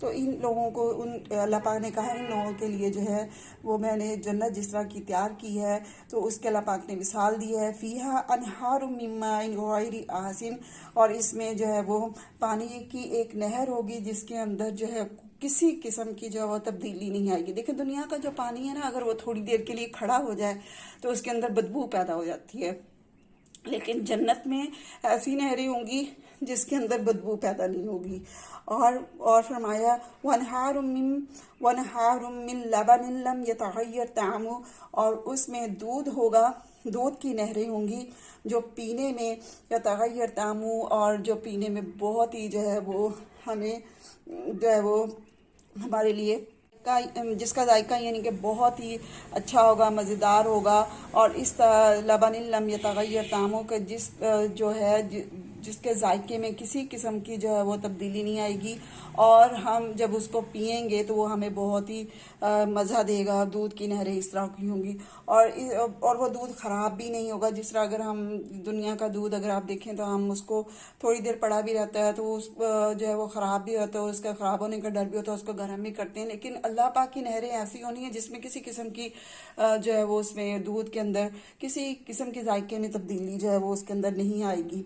تو ان لوگوں کو اللہ پاک نے کہا ان لوگوں کے لیے جو ہے وہ میں نے جنت جس طرح کی تیار کی ہے، تو اس کے اللہ پاک نے مثال دی ہے، فیہا انہار من ماء غیر آسن، اور اس میں جو ہے وہ پانی کی ایک نہر ہوگی جس کے اندر جو ہے کسی قسم کی جو ہے وہ تبدیلی نہیں آئے گی۔ دیکھیں دنیا کا جو پانی ہے نا، اگر وہ تھوڑی دیر کے لیے کھڑا ہو جائے تو اس کے اندر بدبو پیدا ہو جاتی ہے، لیکن جنت میں ایسی نہریں ہوں گی جس کے اندر بدبو پیدا نہیں ہوگی۔ اور فرمایا وَنَهَارٌ مِّن لَبَنٍ لَّمْ يَتَغَيَّرْ طَعْمُهُ، اور اس میں دودھ ہوگا، دودھ کی نہریں ہوں گی جو پینے میں یتغیر طعمہ، اور جو پینے میں بہت ہی جو ہے وہ ہمیں جو ہے وہ ہمارے لیے جس کا ذائقہ یعنی کہ بہت ہی اچھا ہوگا، مزیدار ہوگا، اور اس لبن لم یتغیر طعمہ کا جو ہے جس کے ذائقے میں کسی قسم کی جو ہے وہ تبدیلی نہیں آئے گی، اور ہم جب اس کو پئیں گے تو وہ ہمیں بہت ہی مزہ دے گا۔ دودھ کی نہریں اس طرح کی ہوں گی، اور وہ دودھ خراب بھی نہیں ہوگا۔ جس طرح اگر ہم دنیا کا دودھ اگر آپ دیکھیں تو ہم اس کو تھوڑی دیر پڑا بھی رہتا ہے تو اس جو ہے وہ خراب بھی ہوتا ہے، اس کا خراب ہونے کا ڈر بھی ہوتا ہے، اس کو گرم بھی کرتے ہیں، لیکن اللہ پاک کی نہریں ایسی ہونی ہیں جس میں کسی قسم کی جو ہے وہ اس میں دودھ کے اندر کسی قسم کے ذائقے میں تبدیلی جو ہے وہ اس کے اندر نہیں آئے گی۔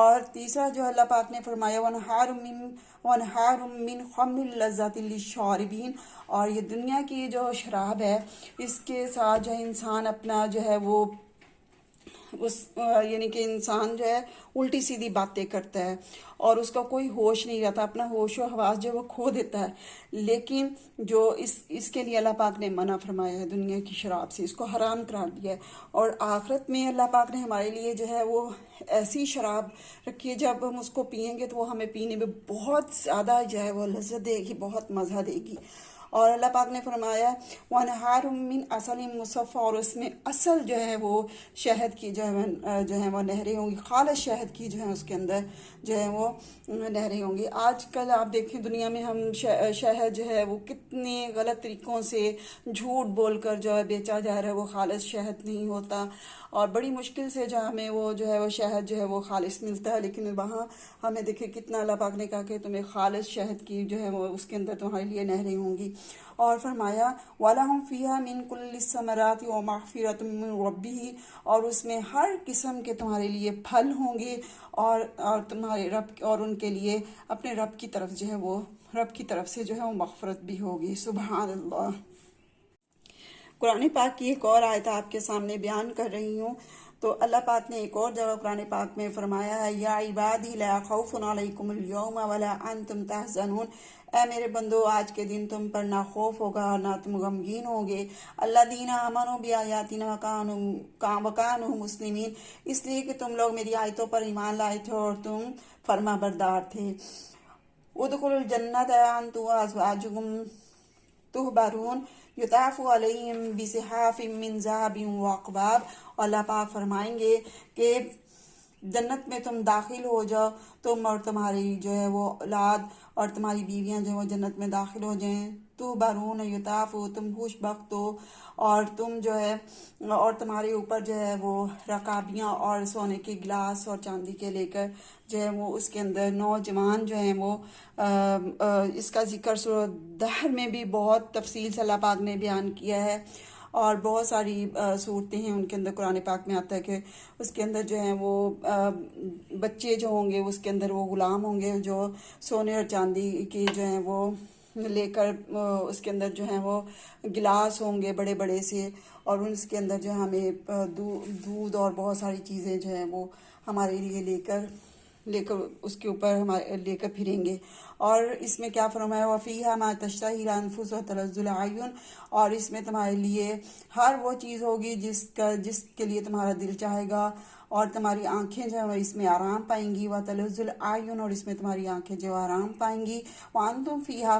اور تیسرا جو اللہ پاک نے فرمایا وَنَهَارٌ مِّنْ خَمْرٍ لَذَّةٍ لِّلشَّارِبِينَ، اور یہ دنیا کی جو شراب ہے اس کے ساتھ جو انسان اپنا جو ہے وہ یعنی کہ انسان جو ہے الٹی سیدھی باتیں کرتا ہے اور اس کا کوئی ہوش نہیں رہتا، اپنا ہوش و حواس جو وہ کھو دیتا ہے، لیکن جو اس کے لیے اللہ پاک نے منع فرمایا ہے دنیا کی شراب سے، اس کو حرام قرار دیا ہے۔ اور آخرت میں اللہ پاک نے ہمارے لیے جو ہے وہ ایسی شراب رکھی ہے، جب ہم اس کو پئیں گے تو وہ ہمیں پینے میں بہت زیادہ جو ہے وہ لذت دے گی، بہت مزہ دے گی۔ اور اللہ پاک نے فرمایا وَنَهَارٌ مِّنْ عَسَلٍ مُّصَفًّى، اور اس میں اصل جو ہے وہ شہد کی جو ہے وہ نہریں ہوں گی، خالص شہد کی جو ہے اس کے اندر جو ہے وہ نہریں ہوں گی۔ آج کل آپ دیکھیں دنیا میں ہم شہد جو ہے وہ کتنے غلط طریقوں سے جھوٹ بول کر جو ہے بیچا جا رہا ہے، وہ خالص شہد نہیں ہوتا، اور بڑی مشکل سے جو ہمیں وہ جو ہے وہ شہد جو ہے وہ خالص ملتا ہے، لیکن وہاں ہمیں دیکھیں کتنا اللہ پاک نے کہا کہ تمہیں خالص شہد کی جو ہے وہ اس کے اندر تمہارے لیے نہریں ہوں گی۔ اور فرمایا وَلَهُمْ فِيهَا مِن كُلِّ الثَّمَرَاتِ وَمَغْفِرَةٌ مِّن رَّبِّهِ، اور اس میں ہر قسم کے تمہارے لیے پھل ہوں گے، اور تمہارے رب اور ان کے لیے اپنے رب کی طرف جو ہے وہ رب کی طرف سے جو ہے وہ مغفرت بھی ہوگی۔ سبحان اللہ۔ قرآن پاک کی ایک اور آیت آپ کے سامنے بیان کر رہی ہوں، تو اللہ پاک نے ایک اور جگہ قرآن پاک میں فرمایا ہے یا عبادی لا خوف علیکم اليوم ولا انتم تحزنون، اے میرے بندو آج کے دن تم پر نہ خوف ہوگا نہ تم غمگین ہوگے، الذین آمنوا بآیاتنا وکانوا مسلمین، اس لیے کہ تم لوگ میری آیتوں پر ایمان لائے تھے اور تم فرما بردار تھے۔ ادخلوا الجنۃ انتم وازواجکم تحبرون یطاف علیہم بصحاف من ذہب واکواب، اور اللہ پاک فرمائیں گے کہ جنت میں تم داخل ہو جاؤ، تم اور تمہاری جو ہے وہ اولاد اور تمہاری بیویاں جو ہے وہ جنت میں داخل ہو جائیں، تو بارون یطاف، تم خوش بخت ہو، اور تم جو ہے اور تمہارے اوپر جو ہے وہ رکابیاں اور سونے کے گلاس اور چاندی کے لے کر جو ہے وہ اس کے اندر نوجوان جو ہیں وہ اس کا ذکر سورۃ الدہر میں بھی بہت تفصیل سے اللہ پاک نے بیان کیا ہے، اور بہت ساری صورتیں ہیں ان کے اندر قرآن پاک میں آتا ہے کہ اس کے اندر جو ہیں وہ بچے جو ہوں گے اس کے اندر وہ غلام ہوں گے جو سونے اور چاندی کی جو ہیں وہ لے کر اس کے اندر جو ہیں وہ گلاس ہوں گے بڑے بڑے سے، اور اس کے اندر جو ہمیں دودھ اور بہت ساری چیزیں جو ہیں وہ ہمارے لیے لے کر اس کے اوپر ہمارے لے کر پھریں گے۔ اور اس میں کیا فرمایا وَفِيهَا مَا تَشْتَهِي الْأَنفُسُ وَتَلَذُّ الْأَعْيُنُ، اور اس میں تمہارے لیے ہر وہ چیز ہوگی جس کے لیے تمہارا دل چاہے گا، اور تمہاری آنکھیں جو ہیں اس میں آرام پائیں گی، وَتَلَذُّ الْأَعْيُنُ، اور اس میں تمہاری آنکھیں جو آرام پائیں گی، وَأَنْتُمْ فِيهَا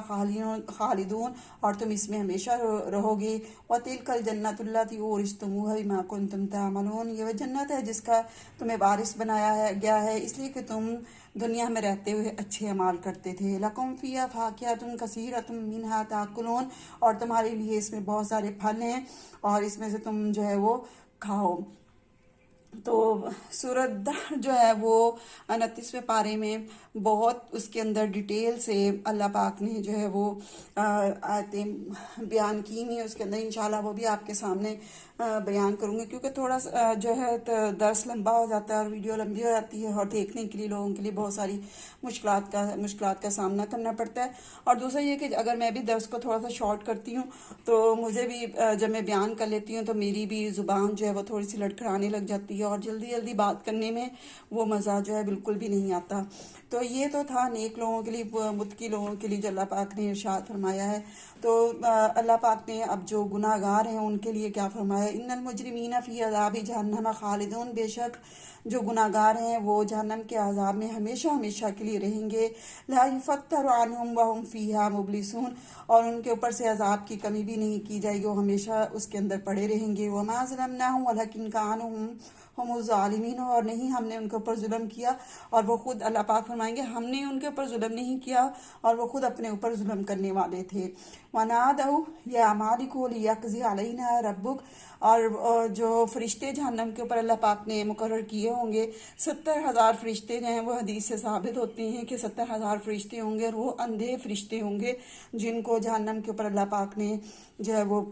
خالدون، اور تم اس میں ہمیشہ رہو گے، وَتِلْكَ الْجَنَّةُ الَّتِي أُورِثْتُمُوهَا بِمَا كُنْتُمْ تَعْمَلُونَ، یہ وہ جنت ہے جس کا تمہیں وارث بنایا گیا ہے اس لیے کہ تم دنیا میں رہتے ہوئے اچھے اعمال کرتے تھے۔ لَكُمْ فِيهَا فَاكِهَةٌ كَثِيرَةٌ مِّنْهَا تَأْكُلُونَ، اور تمہارے لیے اس میں بہت سارے پھل ہیں اور اس میں سے تم جو ہے وہ کھاؤ۔ تو سورت جو ہے وہ 29ویں پارے میں بہت اس کے اندر ڈیٹیل سے اللہ پاک نے جو ہے وہ آیتیں بیان کی ہوئی ہیں. اس کے اندر انشاءاللہ وہ بھی آپ کے سامنے بیان کروں گی، کیونکہ تھوڑا جو ہے درس لمبا ہو جاتا ہے اور ویڈیو لمبی ہو جاتی ہے، اور دیکھنے کے لیے لوگوں کے لیے بہت ساری مشکلات کا سامنا کرنا پڑتا ہے. اور دوسرا یہ کہ اگر میں بھی درس کو تھوڑا سا شارٹ کرتی ہوں تو مجھے بھی جب میں بیان کر لیتی ہوں تو میری بھی زبان جو ہے وہ تھوڑی سی لڑکھڑانے لگ جاتی ہے، اور جلدی جلدی بات کرنے میں وہ مزہ جو ہے بالکل بھی نہیں آتا. تو یہ تو تھا نیک لوگوں کے لیے، متقی لوگوں کے لیے جو اللہ پاک نے ارشاد فرمایا ہے. تو اللہ پاک نے اب جو گناہ گار ہیں ان کے لیے کیا فرمایا، ان المجرمین فی عذاب جہنم خالدون، بے شک جو گناہ گار ہیں وہ جہنم کے عذاب میں ہمیشہ ہمیشہ کے لیے رہیں گے. لا یفتر عنہم وہم فیہا مبلسون، اور ان کے اوپر سے عذاب کی کمی بھی نہیں کی جائے گی، وہ ہمیشہ اس کے اندر پڑے رہیں گے. وما ظلمناہم ولکن کانوا ہم الظالمین، اور نہیں ہم نے ان کے اوپر ظلم کیا، اور وہ خود اللہ پاک فرمائیں گے ہم نے ان کے اوپر ظلم نہیں کیا، اور وہ خود اپنے اوپر ظلم کرنے والے تھے. وَنَادَوْا يَا مَالِكُ لِيَقْضِيَ عَلَيْنَا رَبُّكَ، اور جو فرشتے جہنم کے اوپر اللہ پاک نے مقرر کیے ہوں گے، 70,000 فرشتے جو ہیں، وہ حدیث سے ثابت ہوتے ہیں کہ 70,000 فرشتے ہوں گے، اور وہ اندھے فرشتے ہوں گے جن کو جہنم کے اوپر اللہ پاک نے جو ہے وہ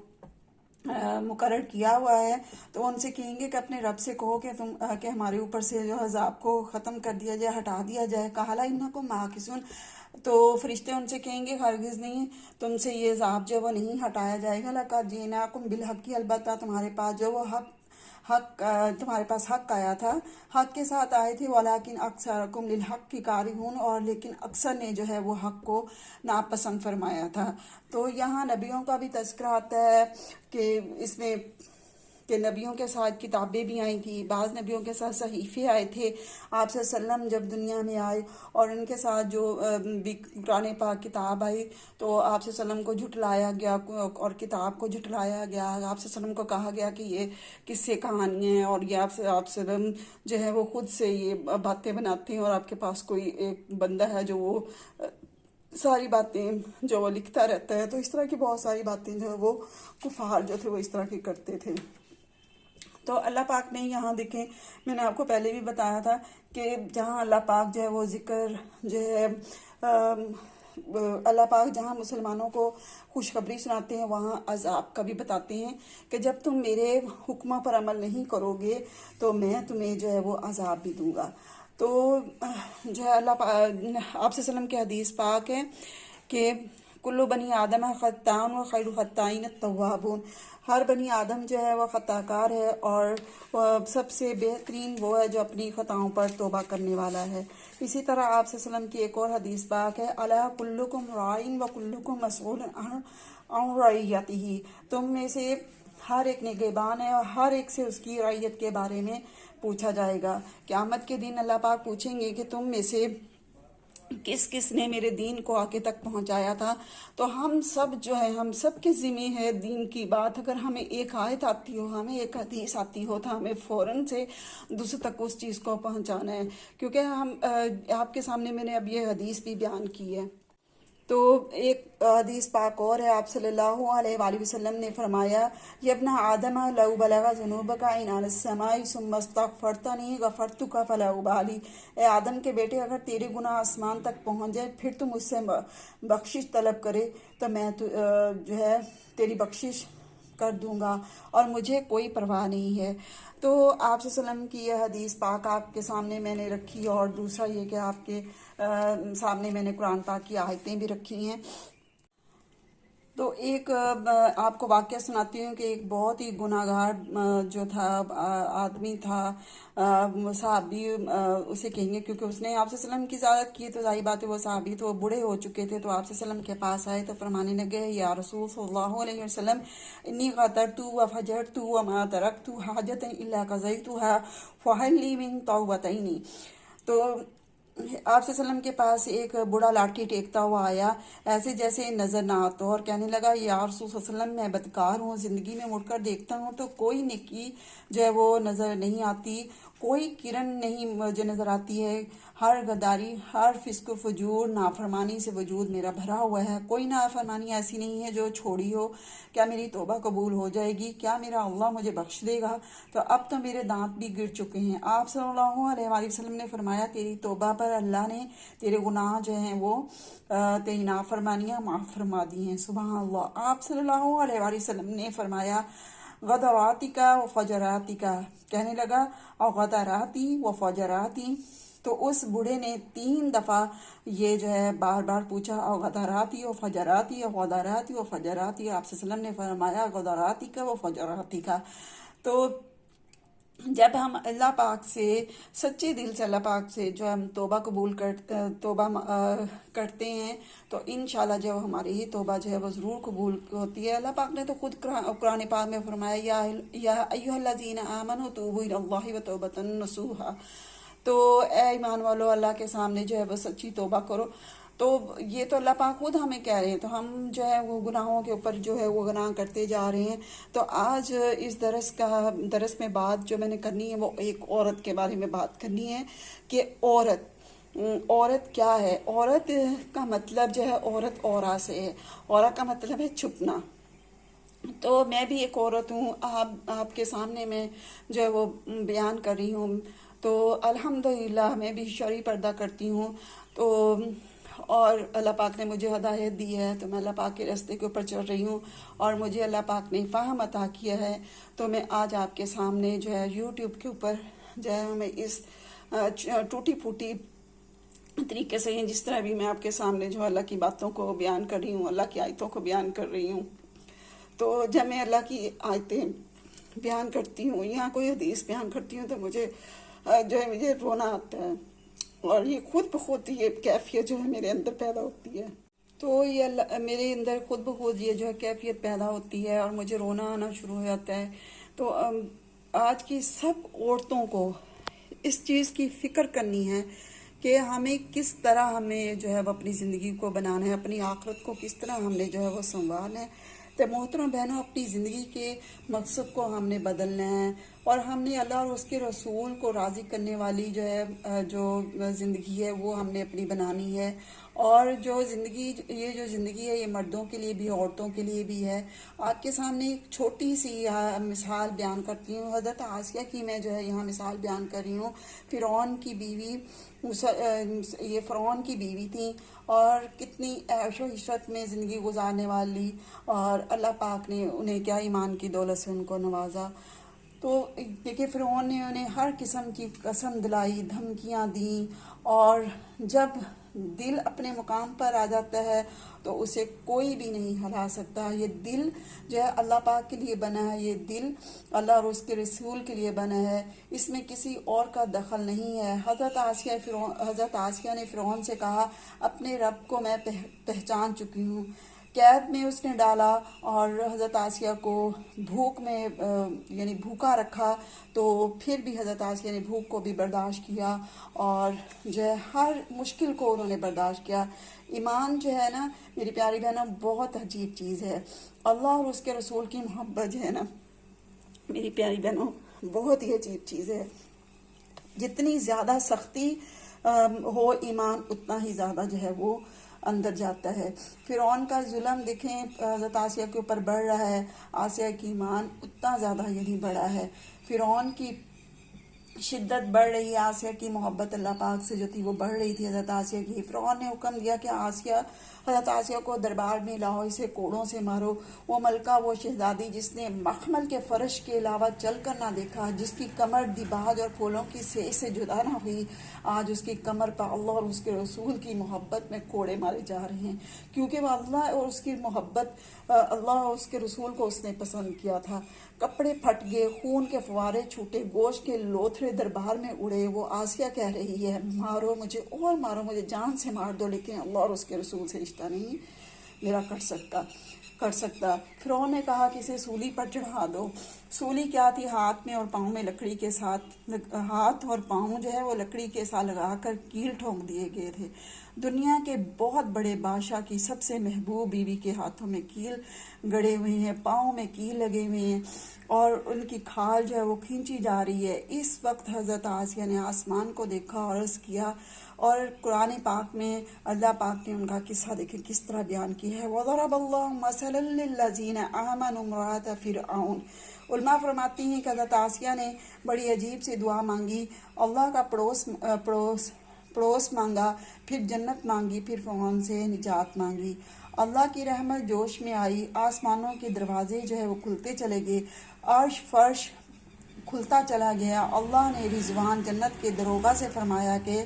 مقرر کیا ہوا ہے. تو ان سے کہیں گے کہ اپنے رب سے کہو کہ ہمارے اوپر سے جو عذاب کو ختم کر دیا جائے، ہٹا دیا جائے. قَالَ إِنَّكُمْ مَاكِثُونَ، تو فرشتے ان سے کہیں گے ہرگز نہیں، تم سے یہ عذاب جو وہ نہیں ہٹایا جائے گا. لَقَدْ جِئْنَاكُمْ بِالْحَقِّ، البتہ تمہارے پاس جو وہ تمہارے پاس حق آیا تھا، حق کے ساتھ آئے تھے. وَلَٰكِنْ أَكْثَرَكُمْ لِلْحَقِّ كَارِهُونَ، اور لیکن اکثر نے جو ہے وہ حق کو ناپسند فرمایا تھا. تو یہاں نبیوں کا بھی تذکرہ آتا ہے کہ اس میں کہ نبیوں کے ساتھ کتابیں بھی آئی تھیں، بعض نبیوں کے ساتھ صحیفے آئے تھے. آپ صلی اللہ علیہ وسلم جب دنیا میں آئے اور ان کے ساتھ جو قرآن پاک کتاب آئی تو آپ صلی اللہ علیہ وسلم کو جھٹلایا گیا اور کتاب کو جھٹلایا گیا. آپ صلی اللہ علیہ وسلم کو کہا گیا کہ یہ کس سے کہانیاں ہیں، اور یہ آپ صلی اللہ علیہ وسلم جو ہے وہ خود سے یہ باتیں بناتے ہیں، اور آپ کے پاس کوئی ایک بندہ ہے جو وہ ساری باتیں جو وہ لکھتا رہتا ہے. تو اس طرح کی بہت ساری باتیں جو ہے وہ کفار جو تھے وہ اس طرح کی کرتے تھے. تو اللہ پاک نے یہاں دیکھیں، میں نے آپ کو پہلے بھی بتایا تھا کہ جہاں اللہ پاک جو ہے وہ ذکر جو ہے اللہ پاک جہاں مسلمانوں کو خوشخبری سناتے ہیں وہاں عذاب کا بھی بتاتے ہیں کہ جب تم میرے حکموں پر عمل نہیں کرو گے تو میں تمہیں جو ہے وہ عذاب بھی دوں گا. تو جو ہے آپ صلی اللہ علیہ وسلم کے حدیث پاک ہے کہ کلو بنی آدم خطان و خیر الخطائین التوابون، ہر بنی آدم جو ہے وہ خطا کار ہے، اور سب سے بہترین وہ ہے جو اپنی خطاؤں پر توبہ کرنے والا ہے. اسی طرح آپ صلی اللہ علیہ وسلم کی ایک اور حدیث پاک ہے، الا کلکم راعٍ و کلکم مسئول عن رعیتہ، تم میں سے ہر ایک نگہبان ہے اور ہر ایک سے اس کی رعیت کے بارے میں پوچھا جائے گا. قیامت کے دن اللہ پاک پوچھیں گے کہ تم میں سے کس کس نے میرے دین کو آگے تک پہنچایا تھا. تو ہم سب جو ہے، ہم سب کے ذمہ ہے دین کی بات. اگر ہمیں ایک آیت آتی ہو، ہمیں ایک حدیث آتی ہو، تو ہمیں فوراً سے دوسرے تک اس چیز کو پہنچانا ہے. کیونکہ آپ کے سامنے میں نے اب یہ حدیث بھی بیان کی ہے. تو ایک حدیث پاک اور ہے، آپ صلی اللہ علیہ وآلہ وسلم نے فرمایا، یا ابن آدم لو بلغ ذنوبک عنان السماء ثم استغفرتنی غفرتک فلا ابالی، اے آدم کے بیٹے اگر تیرے گناہ آسمان تک پہنچ جائے پھر تم مجھ سے بخشش طلب کرے تو میں جو ہے تیری بخشش کر دوں گا، اور مجھے کوئی پرواہ نہیں ہے. تو آپ صلی اللہ علیہ وسلم کی یہ حدیث پاک آپ کے سامنے میں نے رکھی، اور دوسرا یہ کہ آپ کے سامنے میں نے قرآن پاک کی آیتیں بھی رکھی ہیں. تو ایک آپ کو واقعہ سناتی ہوں کہ ایک بہت ہی گناہ گار جو تھا آدمی تھا، صحابی اسے کہیں گے کیونکہ اس نے آپ صلی اللہ علیہ وسلم کی زیارت کی، تو ظاہر بات ہے وہ صحابی تو بوڑھے ہو چکے تھے. تو آپ صلی اللہ علیہ وسلم کے پاس آئے تو فرمانے لگے، یا رسول صلی اللہ علیہ وسلم انی غدرت و فجرت وما ترکت حاجۃ الا قضیتها فہل لی من توبتین. تو آپ صلی اللہ علیہ وسلم کے پاس ایک بوڑھا لاٹھی ٹیکتا ہوا آیا، ایسے جیسے نظر نہ آتا، اور کہنے لگا، یا رسول صلی اللہ علیہ وسلم میں بدکار ہوں، زندگی میں مڑ کر دیکھتا ہوں تو کوئی نیکی جو ہے وہ نظر نہیں آتی. کوئی کرن نہیں مجھے نظر آتی ہے، ہر غداری، ہر فسق و فجور، نافرمانی سے وجود میرا بھرا ہوا ہے، کوئی نافرمانی ایسی نہیں ہے جو چھوڑی ہو۔ کیا میری توبہ قبول ہو جائے گی؟ کیا میرا اللہ مجھے بخش دے گا؟ تو اب تو میرے دانت بھی گر چکے ہیں۔ آپ صلی اللہ علیہ وآلہ وسلم نے فرمایا تیری توبہ پر اللہ نے تیرے گناہ جو ہیں وہ تیری نافرمانیاں معاف فرما دی ہیں۔ سبحان اللہ۔ آپ صلی اللہ علیہ وآلہ وسلم نے فرمایا غدواتی کا و فجراتی کا، کہنے لگا اور غدراتی و فجراتی، تو اس بوڑھے نے 3 دفعہ یہ جو ہے بار بار پوچھا، اور غدراتی و فجراتی و غدراتی و فجراتی، آپ صلی اللہ علیہ وسلم نے فرمایا غدراتی کا و فجراتی کا۔ تو جب ہم اللہ پاک سے سچے دل سے، اللہ پاک سے جو ہم توبہ کرتے ہیں، تو انشاءاللہ جو ہماری ہی توبہ جو ہے وہ ضرور قبول ہوتی ہے۔ اللہ پاک نے تو خود قرآن پاک میں فرمایا یا ایھا الذین آمنوا توبوا الی اللہ توبۃ نصوحا، تو اے ایمان والو اللہ کے سامنے جو ہے وہ سچی توبہ کرو۔ تو یہ تو اللہ پاک خود ہمیں کہہ رہے ہیں، تو ہم جو ہے وہ گناہوں کے اوپر جو ہے وہ گناہ کرتے جا رہے ہیں۔ تو آج اس درس میں بات جو میں نے کرنی ہے وہ ایک عورت کے بارے میں بات کرنی ہے کہ عورت کیا ہے۔ عورت کا مطلب جو ہے عورت عورا سے ہے، عورا کا مطلب ہے چھپنا۔ تو میں بھی ایک عورت ہوں، آپ کے سامنے میں جو ہے وہ بیان کر رہی ہوں۔ تو الحمدللہ میں بھی شرعی پردہ کرتی ہوں، تو اور اللہ پاک نے مجھے ہدایت دی ہے، تو میں اللہ پاک کے راستے کے اوپر چل رہی ہوں، اور مجھے اللہ پاک نے فہم عطا کیا ہے۔ تو میں آج آپ کے سامنے جو ہے یوٹیوب کے اوپر جو ہے میں اس ٹوٹی پھوٹی طریقے سے جس طرح بھی میں آپ کے سامنے جو اللہ کی باتوں کو بیان کر رہی ہوں، اللہ کی آیتوں کو بیان کر رہی ہوں، تو جب میں اللہ کی آیتیں بیان کرتی ہوں یا کوئی حدیث بیان کرتی ہوں تو مجھے مجھے رونا آتا ہے، اور یہ خود بخود یہ کیفیت جو ہے میرے اندر پیدا ہوتی ہے۔ تو یہ میرے اندر خود بخود یہ جو ہے کیفیت پیدا ہوتی ہے اور مجھے رونا آنا شروع ہو جاتا ہے۔ تو آج کی سب عورتوں کو اس چیز کی فکر کرنی ہے کہ ہمیں کس طرح ہمیں جو ہے وہ اپنی زندگی کو بنانا ہے، اپنی آخرت کو کس طرح ہم نے جو ہے وہ سنبھالنا ہے۔ تو محترم بہنوں، اپنی زندگی کے مقصد کو ہم نے بدلنا ہے، اور ہم نے اللہ اور اس کے رسول کو راضی کرنے والی جو زندگی ہے وہ ہم نے اپنی بنانی ہے۔ اور یہ جو زندگی ہے یہ مردوں کے لیے بھی عورتوں کے لیے بھی ہے۔ آپ کے سامنے ایک چھوٹی سی مثال بیان کرتی ہوں۔ حضرت آسیہ کی میں جو ہے یہاں مثال بیان کر رہی ہوں۔ فرعون کی بیوی، یہ فرعون کی بیوی تھی، اور کتنی عیش و عشرت میں زندگی گزارنے والی، اور اللہ پاک نے انہیں کیا ایمان کی دولت سے ان کو نوازا۔ تو دیکھیے فرعون نے انہیں ہر قسم کی قسم دلائی، دھمکیاں دیں، اور جب دل اپنے مقام پر آ جاتا ہے تو اسے کوئی بھی نہیں ہرا سکتا۔ یہ دل جو ہے اللہ پاک کے لیے بنا ہے، یہ دل اللہ اور اس کے رسول کے لیے بنا ہے، اس میں کسی اور کا دخل نہیں ہے۔ حضرت آسیہ نے فرعون سے کہا اپنے رب کو میں پہچان چکی ہوں۔ قید میں اس نے ڈالا اور حضرت آسیہ کو بھوک میں یعنی بھوکا رکھا، تو پھر بھی حضرت آسیہ نے بھوک کو بھی برداشت کیا، اور جو ہے ہر مشکل کو انہوں نے برداشت کیا۔ ایمان جو ہے نا میری پیاری بہنوں بہت عجیب چیز ہے۔ اللہ اور اس کے رسول کی محبت جو ہے نا میری پیاری بہنوں بہت ہی عجیب چیز ہے۔ جتنی زیادہ سختی ہو ایمان اتنا ہی زیادہ جو ہے وہ اندر جاتا ہے۔ فرعون کا ظلم دیکھیں حضرت آسیہ کے اوپر بڑھ رہا ہے، آسیہ کی ایمان اتنا زیادہ یعنی بڑھا ہے۔ فرعون کی شدت بڑھ رہی ہے، آسیہ کی محبت اللہ پاک سے جو تھی وہ بڑھ رہی تھی حضرت آسیہ کی۔ فرعون نے حکم دیا کہ حضرت آسیہ کو دربار میں لاؤ، اسے کوڑوں سے مارو۔ وہ ملکہ، وہ شہزادی جس نے مخمل کے فرش کے علاوہ چل کر نہ دیکھا، جس کی کمر دیباج اور پھولوں کی سیج سے جدا نہ ہوئی، آج اس کی کمر پر اللہ اور اس کے رسول کی محبت میں کوڑے مارے جا رہے ہیں، کیونکہ وہ اللہ اور اس کی محبت، اللہ اور اس کے رسول کو اس نے پسند کیا تھا۔ کپڑے پھٹ گئے، خون کے فوارے چھوٹے، گوشت کے لوتھڑے دربار میں اڑے۔ وہ آسیہ کہہ رہی ہے مارو مجھے اور مارو مجھے، جان سے مار دو، لیکن اللہ اور اس کے رسول سے رشتہ نہیں میرا کر سکتا۔ فرعون نے کہا کہ اسے سولی پر چڑھا دو۔ سولی کیا تھی؟ ہاتھ میں اور پاؤں میں لکڑی کے ساتھ، ہاتھ اور پاؤں جو ہے وہ لکڑی کے ساتھ لگا کر کیل ٹھونک دیے گئے تھے۔ دنیا کے بہت بڑے بادشاہ کی سب سے محبوب بیوی کے ہاتھوں میں کیل گڑے ہوئے ہیں، پاؤں میں کیل لگے ہوئے ہیں اور ان کی کھال جو ہے وہ کھینچی جا رہی ہے۔ اس وقت حضرت آسیہ نے آسمان کو دیکھا اور عرض کیا، اور قرآن پاک میں اللہ پاک نے ان کا قصہ دیکھیں کس طرح بیان کیا ہے۔ وَضَرَبَ اللَّهُ مَثَلًا لِّلَّذِينَ آمَنُوا امْرَأَتَ فِرْعَوْنَ۔ علماء فرماتی ہیں کہ حضرت آسیہ نے بڑی عجیب سی دعا مانگی، اللہ کا پڑوس مانگا، پھر جنت مانگی، پھر فرعون سے نجات مانگی۔ اللہ کی رحمت جوش میں آئی، آسمانوں کے دروازے جو ہے وہ کھلتے چلے گئے، عرش فرش کھلتا چلا گیا۔ اللہ نے رضوان جنت کے دروغہ سے فرمایا کہ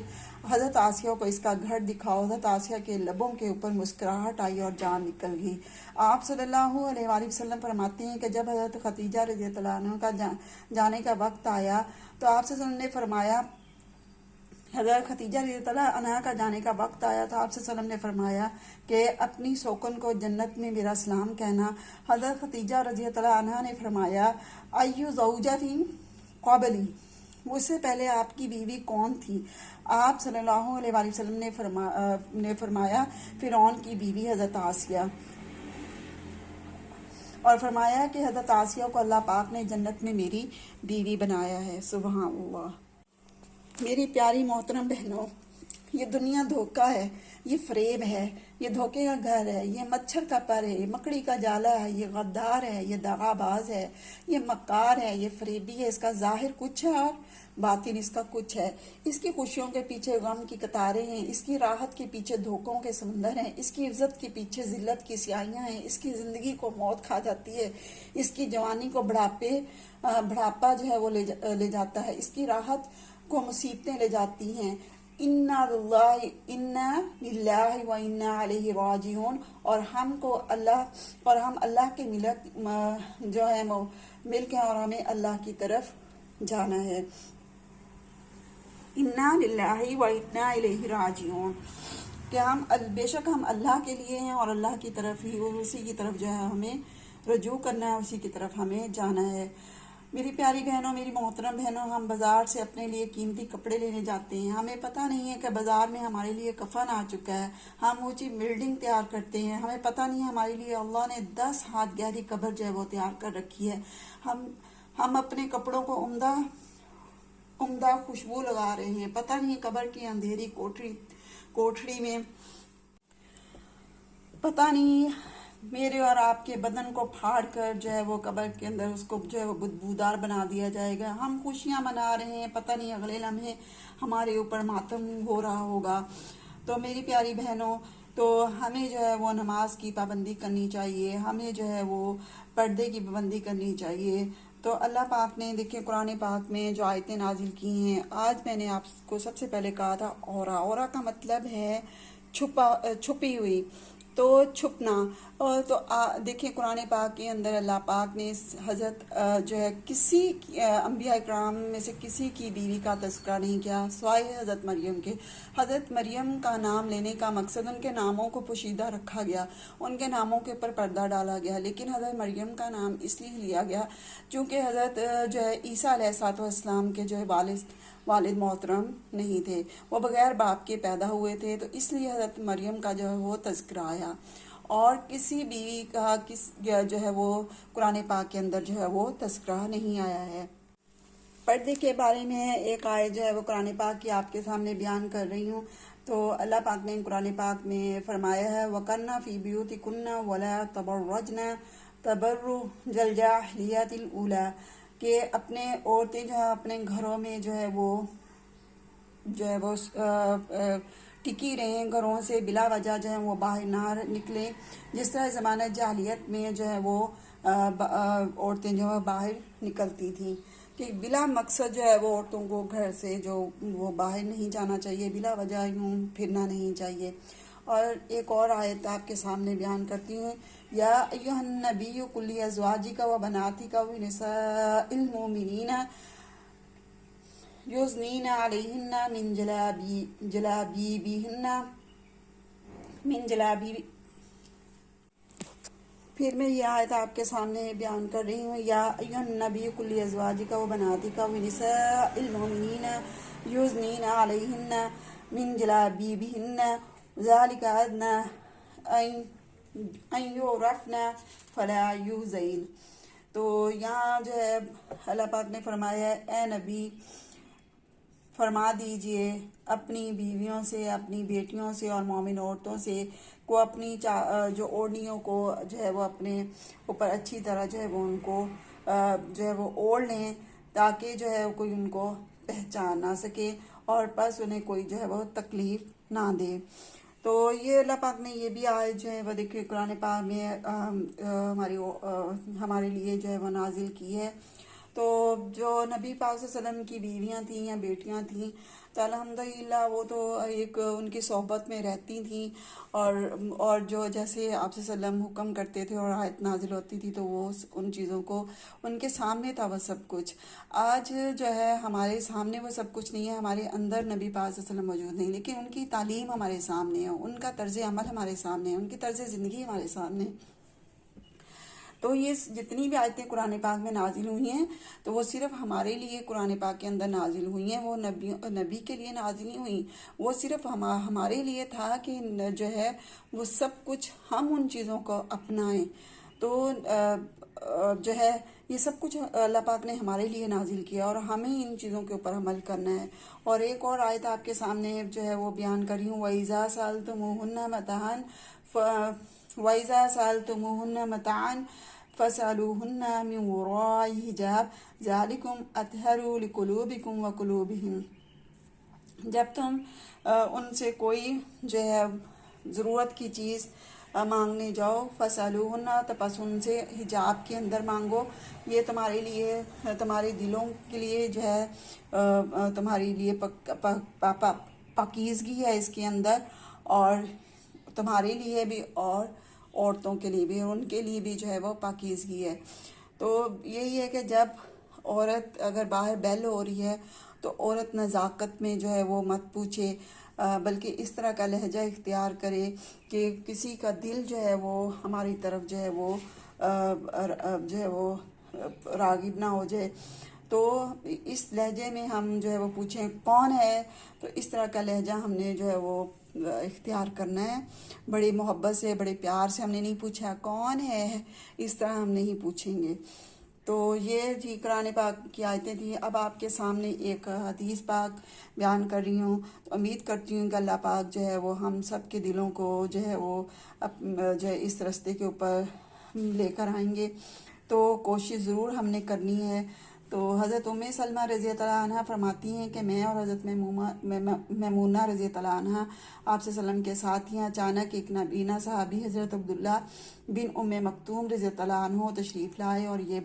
حضرت آسیہ کو اس کا گھر دکھاؤ۔ حضرت آسیہ کے لبوں کے اوپر مسکراہٹ آئی اور جان نکل گئی۔ آپ صلی اللہ علیہ وآلہ وسلم فرماتے ہیں کہ جب حضرت خدیجہ رضی اللہ عنہ کا جانے کا وقت آیا تو آپ صلی اللہ علیہ وسلم نے فرمایا، حضرت خدیجہ رضی اللہ عنہ کا جانے کا وقت آیا تو آپ صلی اللہ علیہ وسلم نے فرمایا کہ اپنی سوکن کو جنت میں میرا سلام کہنا۔ حضرت خدیجہ رضی اللہ عنہ نے فرمایا، ایو زوجۃ قبلی، مجھ سے پہلے آپ کی بیوی کون تھی؟ آپ صلی اللہ علیہ وآلہ وسلم نے فرمایا فرعون کی بیوی حضرت آسیہ، اور فرمایا کہ حضرت آسیہ کو اللہ پاک نے جنت میں میری بیوی بنایا ہے۔ سبحان اللہ۔ میری پیاری محترم بہنوں، یہ دنیا دھوکہ ہے، یہ فریب ہے، یہ دھوکے کا گھر ہے، یہ مچھر کا پر ہے، یہ مکڑی کا جالا ہے، یہ غدار ہے، یہ دغا باز ہے، یہ مکار ہے، یہ فریبی ہے۔ اس کا ظاہر کچھ ہے اور باطن اس کا کچھ ہے۔ اس کی خوشیوں کے پیچھے غم کی قطاریں ہیں، اس کی راحت کے پیچھے دھوکوں کے سمندر ہیں، اس کی عزت کے پیچھے ذلت کی سیاہیاں ہیں، اس کی زندگی کو موت کھا جاتی ہے، اس کی جوانی کو بڑھاپا جو ہے وہ لے جاتا ہے، اس کی راحت کو مصیبتیں لے جاتی ہیں۔ انا للہ و انا الیہ راجعون، اور ہم اللہ کے جو ہے وہ ملک ہیں اور ہمیں اللہ کی طرف جانا ہے۔ انا للہ و انا الیہ راجعون، کہ بے شک ہم اللہ کے لیے ہیں اور اللہ کی طرف ہی، اور اسی کی طرف جو ہے ہمیں رجوع کرنا ہے، اسی کی طرف ہمیں جانا ہے۔ میری پیاری بہنوں، میری محترم بہنوں، ہم بازار سے اپنے لیے قیمتی کپڑے لینے جاتے ہیں، ہمیں پتہ نہیں ہے کہ بازار میں ہمارے لیے کفن آ چکا ہے، ہم اونچی بلڈنگ تیار کرتے ہیں، ہمیں پتہ نہیں ہے ہمارے لیے اللہ نے 10 ہاتھ گہری قبر جو ہے وہ تیار کر رکھی ہے۔ ہم اپنے کپڑوں کو عمدہ خوشبو لگا رہے ہیں، پتہ نہیں قبر کی اندھیری کوٹھڑی میں پتہ نہیں میرے اور آپ کے بدن کو پھاڑ کر جو ہے وہ قبر کے اندر اس کو جو ہے وہ بدبودار بنا دیا جائے گا۔ ہم خوشیاں منا رہے ہیں، پتہ نہیں اگلے لمحے ہمارے اوپر ماتم ہو رہا ہوگا۔ تو میری پیاری بہنوں، تو ہمیں جو ہے وہ نماز کی پابندی کرنی چاہیے، ہمیں جو ہے وہ پردے کی پابندی کرنی چاہیے۔ تو اللہ پاک نے دیکھیں قرآن پاک میں جو آیتیں نازل کی ہیں، آج میں نے آپ کو سب سے پہلے کہا تھا اورا کا مطلب ہے چھپی ہوئی، تو چھپنا۔ اور تو دیکھیں قرآن پاک کے اندر اللہ پاک نے حضرت جو ہے کسی انبیاء اکرام میں سے کسی کی بیوی کا تذکرہ نہیں کیا سوائے حضرت مریم کے۔ حضرت مریم کا نام لینے کا مقصد ان کے ناموں کو پوشیدہ رکھا گیا، ان کے ناموں کے اوپر پردہ ڈالا گیا، لیکن حضرت مریم کا نام اس لیے لیا گیا چونکہ حضرت جو ہے عیسیٰ علیہ السلام کے جو ہے والد محترم نہیں تھے، وہ بغیر باپ کے پیدا ہوئے تھے، تو اس لیے حضرت مریم کا جو ہے وہ تذکرہ آیا، اور کسی بیوی کا جو ہے وہ قرآن پاک کے اندر جو ہے وہ تذکرہ نہیں آیا ہے۔ پردے کے بارے میں ایک آیت جو ہے وہ قرآن پاک کی آپ کے سامنے بیان کر رہی ہوں۔ تو اللہ پاک نے قرآن پاک میں فرمایا ہے وَقَرْنَ فِي بِيُوتِكُنَّ وَلَا تَبَرَّجْنَ تَبَرُّجَ الْجَاهِلِيَّةِ الْأُولَىٰ، کہ اپنے عورتیں جو ہے اپنے گھروں میں جو ہے وہ ٹکی رہیں، گھروں سے بلا وجہ جو ہے وہ باہر نہ نکلیں، جس طرح زمانہ جاہلیت میں جو ہے وہ عورتیں جو ہے باہر نکلتی تھیں، کہ بلا مقصد جو ہے وہ عورتوں کو گھر سے جو وہ باہر نہیں جانا چاہیے، بلا وجہ یوں پھرنا نہیں چاہیے۔ اور ایک اور آیت آپ کے سامنے بیان کرتی ہوں، یا ایھا النبی قل لازواجک و بناتک و نساء المؤمنین یدنین علیہن من جلابیبہن۔ پھر میں یہ آیت آپ کے سامنے بیان کر رہی ہوں، یا ایھا النبی قل لازواجک و بناتک و نساء المؤمنین یدنین علیہن من جلابیبہن، ذَلِكَ أَدْنَى أَن يُعْرَفْنَ فَلَا يُؤْذَيْنَ۔ تو یہاں جو ہے اللہ پاک نے فرمایا ہے اے نبی فرما دیجئے اپنی بیویوں سے، اپنی بیٹیوں سے اور مومن عورتوں سے کو اپنی جو اوڑھنیوں کو جو ہے وہ اپنے اوپر اچھی طرح جو ہے وہ ان کو جو ہے وہ اوڑھ لیں، تاکہ جو ہے کوئی ان کو پہچان نہ سکے اور بس انہیں کوئی جو ہے وہ تکلیف نہ دے۔ تو یہ اللہ پاک نے یہ بھی آیت جو ہے وہ دیکھیے قرآن پاک میں ہمارے لیے جو ہے وہ نازل کی ہے۔ تو جو نبی پاک صلی اللہ علیہ وسلم کی بیویاں تھیں یا بیٹیاں تھیں تو الحمدللہ وہ تو ایک ان کی صحبت میں رہتی تھیں، اور جو جیسے آپ صلی اللہ علیہ وسلم حکم کرتے تھے اور آیت نازل ہوتی تھی تو وہ ان چیزوں کو ان کے سامنے تھا وہ سب کچھ۔ آج جو ہے ہمارے سامنے وہ سب کچھ نہیں ہے، ہمارے اندر نبی پاک صلی اللہ علیہ وسلم موجود نہیں، لیکن ان کی تعلیم ہمارے سامنے ہے، ان کا طرز عمل ہمارے سامنے ہے، ان کی طرز زندگی ہمارے سامنے ہے۔ تو یہ جتنی بھی آیتیں قرآن پاک میں نازل ہوئی ہیں تو وہ صرف ہمارے لیے قرآن پاک کے اندر نازل ہوئی ہیں، وہ نبی کے لیے نازل نہیں ہوئی، وہ صرف ہمارے لیے تھا کہ جو ہے وہ سب کچھ ہم ان چیزوں کو اپنائیں۔ تو جو ہے یہ سب کچھ اللہ پاک نے ہمارے لیے نازل کیا اور ہمیں ان چیزوں کے اوپر عمل کرنا ہے۔ اور ایک اور آیت آپ کے سامنے جو ہے وہ بیان کر رہی ہوں، وَإِذَا سَأَلْتُمُوهُنَّ مَتَاعًا وَإِذَا سَأَلْتُمُوهُنَّ مَتَاعًا فَاسْأَلُوهُنَّ مِنْ وَرَاءِ حِجَابٍ ذَلِكُمْ أَطْهَرُ لِقُلُوبِكُمْ وَقُلُوبِهِمْ۔ جب تم ان سے کوئی جو ہے ضرورت کی چیز مانگنے جاؤ، فَاسْأَلُوهُنَّ تو پس ان سے حجاب کے اندر مانگو، یہ تمہارے لیے تمہارے دلوں کے لیے جو ہے تمہارے لیے پاکیزگی ہے اس کے اندر، اور تمہارے لیے بھی اور عورتوں کے لیے بھی، ان کے لیے بھی جو ہے وہ پاکیزگی ہے۔ تو یہی ہے کہ جب عورت اگر باہر بیل ہو رہی ہے تو عورت نزاکت میں جو ہے وہ مت پوچھے، بلکہ اس طرح کا لہجہ اختیار کرے کہ کسی کا دل جو ہے وہ ہماری طرف جو ہے وہ راغب نہ ہو جائے۔ تو اس لہجے میں ہم جو ہے وہ پوچھیں کون ہے، تو اس طرح کا لہجہ ہم نے جو ہے وہ اختیار کرنا ہے، بڑی محبت سے بڑے پیار سے ہم نے نہیں پوچھا کون ہے، اس طرح ہم نہیں پوچھیں گے۔ تو یہ جی قرآن پاک کی آیتیں تھیں۔ اب آپ کے سامنے ایک حدیث پاک بیان کر رہی ہوں، تو امید کرتی ہوں کہ اللہ پاک جو ہے وہ ہم سب کے دلوں کو جو ہے وہ جو ہے اس راستے کے اوپر لے کر آئیں گے۔ تو کوشش ضرور ہم نے کرنی ہے۔ تو حضرت ام سلمہ رضی اللہ عنہ فرماتی ہیں کہ میں اور حضرت میمونہ رضی اللہ عنہ آپ صلی اللہ علیہ وسلم کے ساتھ ہی اچانک ایک نابینا صحابی حضرت عبداللہ بن ام مکتوم رضی اللہ عنہ تشریف لائے، اور یہ